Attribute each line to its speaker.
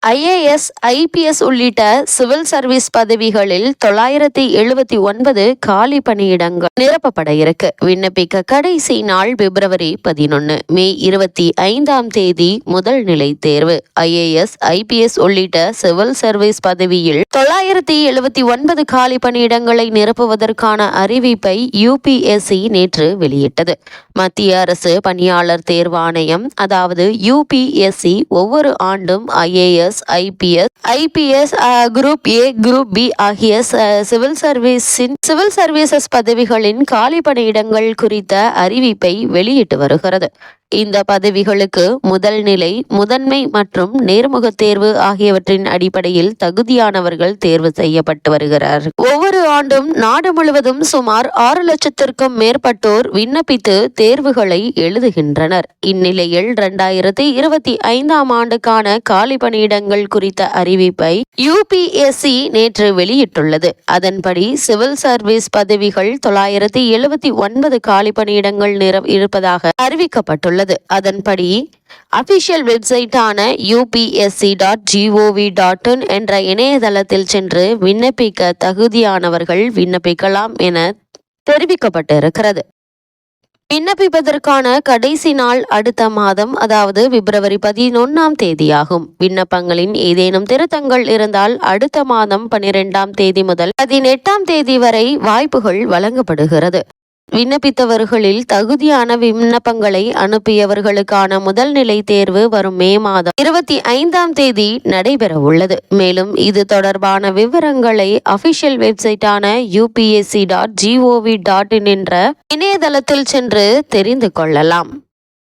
Speaker 1: IAS, IPS உள்ளிட்ட civil service பதவிகளில் 979 காலி பணியிடங்கள் நிரப்பப்பட இருக்கு. விண்ணப்பிக்க கடைசி நாள் February 11. May 25 முதல் நிலை தேர்வு. IAS, IPS உள்ளிட்ட சிவில் சர்வீஸ் பதவியில் 979 காலி பணியிடங்களை நிரப்புவதற்கான அறிவிப்பை UPSC நேற்று வெளியிட்டது. மத்திய அரசு பணியாளர் தேர்வாணையம் அதாவது UPSC ஒவ்வொரு ஆண்டும் IAS, IPS, group A, group B ஆகிய சிவில் சர்வீசஸ் பதவிகளின் காலி பணியிடங்கள் குறித்த அறிவிப்பை வெளியிட்டு வருகிறது. இந்த பதவிகளுக்கு முதல் நிலை, முதன்மை மற்றும் நேர்முக தேர்வு ஆகியவற்றின் அடிப்படையில் தகுதியானவர்கள் தேர்வு செய்யப்பட்டு வருகிறார்கள். ஒவ்வொரு ஆண்டும் நாடு முழுவதும் சுமார் 6 லட்சத்திற்கும் மேற்பட்டோர் விண்ணப்பித்து தேர்வுகளை எழுதுகின்றனர். இந்நிலையில் 2025ஆம் ஆண்டுக்கான காலி பணியிடங்கள் குறித்த அறிவிப்பை UPSC நேற்று வெளியிட்டுள்ளது. அதன்படி சிவில் சர்வீஸ் பதவிகள் 979 காலி பணியிடங்கள் இருப்பதாக அறிவிக்கப்பட்டுள்ளது. அதன்படி அபிஷியல் வெப்சைட்டான upsc.gov.in என்ற இணையதளத்தில் சென்று விண்ணப்பிக்க தகுதியானவர்கள் விண்ணப்பிக்கலாம் என தெரிவிக்கப்பட்டிருக்கிறது. விண்ணப்பிப்பதற்கான கடைசி நாள் அடுத்த மாதம் அதாவது February 11 ஆகும். விண்ணப்பங்களின் ஏதேனும் திருத்தங்கள் இருந்தால் அடுத்த மாதம் 12 முதல் 18 வரை வாய்ப்புகள் வழங்கப்படுகிறது. விண்ணப்பித்தவர்களில் தகுதியான விண்ணப்பங்களை அனுப்பியவர்களுக்கான முதல் நிலை தேர்வு வரும் May மாதம் 25 நடைபெற உள்ளது. மேலும் இது தொடர்பான விவரங்களை அபிஷியல் வெப்சைட்டான upsc.gov.in என்ற இணையதளத்தில் சென்று தெரிந்து கொள்ளலாம்.